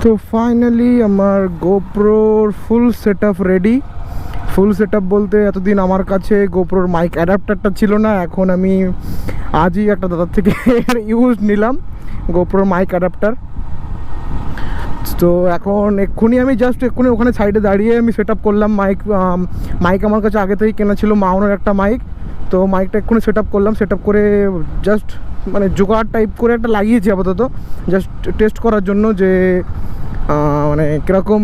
তো ফাইনালি আমার গোপ্রোর full set up ready. Full set up বলতে এতদিন আমার কাছে গোপ্রোর মাইক অ্যাডাপ্টারটা ছিল না, এখন আমি আজই একটা দাদার থেকে ইউজ নিলাম গোপ্রোর মাইক অ্যাডাপ্টার। তো এখন এক্ষুনি আমি এক্ষুনি ওখানে সাইডে দাঁড়িয়ে আমি সেট আপ করলাম মাইক আমার কাছে আগে থেকেই কেনা ছিল মাউনের একটা মাইক। তো মাইকটা এক্ষুনি সেট আপ করলাম, সেট আপ করে জাস্ট মানে জোগাড় টাইপ করে একটা লাগিয়েছি আপাতত, জাস্ট টেস্ট করার জন্য যে মানে কীরকম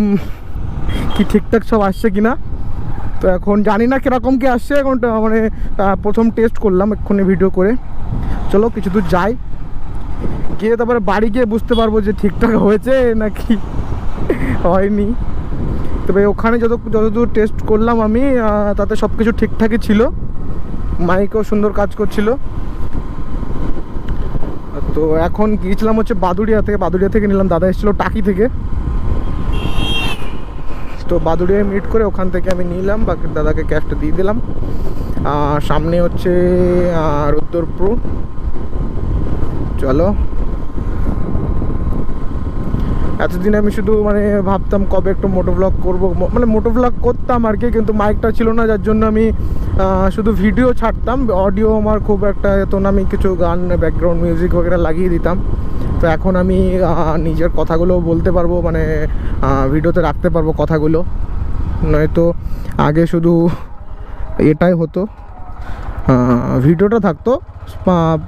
কি ঠিকঠাক সব আসছে কিনা। তো এখন জানি না কীরকম কি আসছে, এখন মানে প্রথম টেস্ট করলাম এক্ষুনি ভিডিও করে। চলো কিছু দূর যাই, গিয়ে তারপরে বাড়ি গিয়ে বুঝতে পারবো যে ঠিকঠাক হয়েছে নাকি হয়নি। তবে ওখানে যতদূর টেস্ট করলাম আমি তাতে সব কিছু ঠিকঠাকই ছিল, মাইকও সুন্দর কাজ করছিল। তো এখন গিয়েছিলাম হচ্ছে বাদুড়িয়া থেকে নিলাম, দাদা এসেছিলো টাকি থেকে। তো বাদুড়িয়ায় মিট করে ওখান থেকে আমি নিলাম, বাকি দাদাকে ক্যাশটা দিয়ে দিলাম। সামনে হচ্ছে রুদ্রপুর। চলো, এতদিন আমি শুধু মানে ভাবতাম কবে একটু মোটো ব্লগ করবো, মানে মোটো ব্লগ করতাম আর কি, কিন্তু মাইকটা ছিল না, যার জন্য আমি শুধু ভিডিও ছাড়তাম, অডিও আমার খুব একটা এত না, আমি কিছু গান ব্যাকগ্রাউন্ড মিউজিক বগেরা লাগিয়ে দিতাম। তো এখন আমি নিজের কথাগুলো বলতে পারবো, মানে ভিডিওতে রাখতে পারবো কথাগুলো, নয়তো আগে শুধু এটাই হতো, ভিডিওটা থাকতো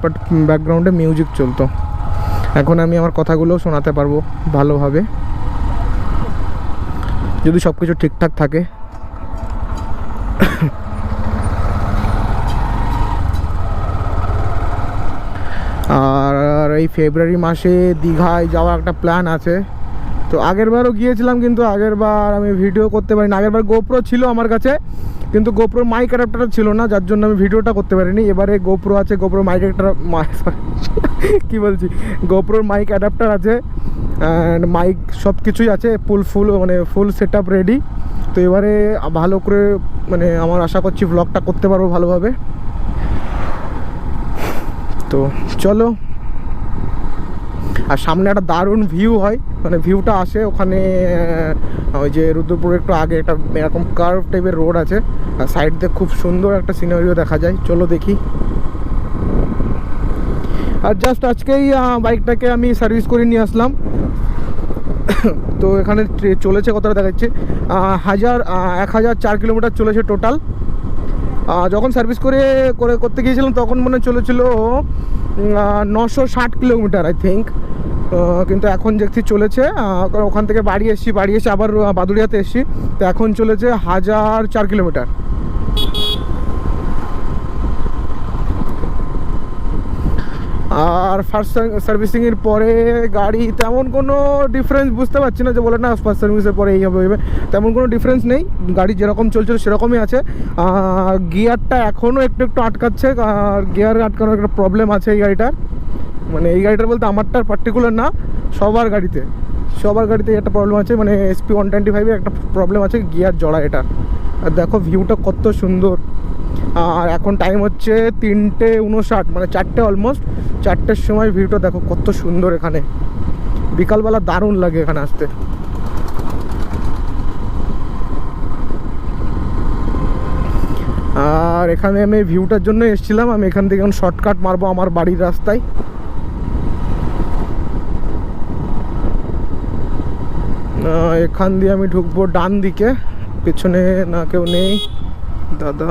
বাট ব্যাকগ্রাউন্ডে মিউজিক চলতো। এখন আমি আমার কথাগুলো শোনাতে পারবো ভালোভাবে, যদি সব কিছু ঠিকঠাক থাকে। আর এই ফেব্রুয়ারি মাসে দীঘায় যাওয়ার একটা প্ল্যান আছে। তো আগেরবারও গিয়েছিলাম, কিন্তু আগেরবার আমি ভিডিও করতে পারিনি। আগেরবার গোপ্রো ছিল আমার কাছে, কিন্তু গোপ্রোর মাইক অ্যাডাপ্টার ছিল না, যার জন্য আমি ভিডিওটা করতে পারিনি। এবারে গোপ্রো আছে, গোপ্রোর মাইক কি বলছি, গোপ্রোর মাইক অ্যাডাপ্টার আছে, অ্যান্ড মাইক সব কিছুই আছে, মানে ফুল সেট আপ রেডি। তো এবারে ভালো করে মানে আমার আশা করছি ভ্লগটা করতে পারবো ভালোভাবে। তো চলো, আর সামনে একটা দারুণ ভিউ হয়, মানে ভিউটা আসে ওখানে, ওই যে রুদ্রপুরের একটু আগে একটা এরকম কার্ভ টাইপের রোড আছে, আর সাইড দিয়ে খুব সুন্দর একটা সিনারিও দেখা যায়। চলো দেখি। আর জাস্ট আজকেই বাইকটাকে আমি সার্ভিস করে নিয়ে আসলাম। তো এখানে চলেছে কতটা দেখাচ্ছে, 1004 কিলোমিটার চলেছে টোটাল। যখন সার্ভিস করতে গিয়েছিলাম তখন মনে চলেছিল 960 কিলোমিটার আই থিঙ্ক, কিন্তু এখন দেখছি চলেছে, ওখান থেকে বাড়ি এসে আবার বাদুড়িয়াতে এসেছি, তো এখন চলেছে 1004 কিলোমিটার। আর ফার্স্ট সার্ভিসিংয়ের পরে গাড়ি তেমন কোনো ডিফারেন্স বুঝতে পারছি না, যে বলে না ফার্স্ট সার্ভিসের পরে এই হবে, তেমন কোনো ডিফারেন্স নেই, গাড়ি যেরকম চলছিল সেরকমই আছে। গিয়ারটা এখনও একটু আটকাচ্ছে, আর গিয়ার আটকানোর একটা প্রবলেম আছে এই গাড়িটার, মানে এই গাড়িটার বলতে আমারটার পার্টিকুলার না, সবার গাড়িতে একটা প্রবলেম আছে, মানে SP 125 একটা প্রবলেম আছে গিয়ার জড়া এটা। আর দেখো ভিউটা কত সুন্দর। আর এখন টাইম হচ্ছে 3:59, মানে 4টে অলমোস্ট, 4টের সময় ভিউটা দেখো কত সুন্দর। এখানে বিকালবেলা দারুণ লাগে এখানে আসতে। আর এখানে আমি ভিউটার জন্য এসেছিলাম, আমি এখান থেকে এখন শর্টকাট মারবো আমার বাড়ির রাস্তায়। এখান দিয়ে আমি ঢুকবো ডান দিকে, পেছনে না কেউ নেই, দাদা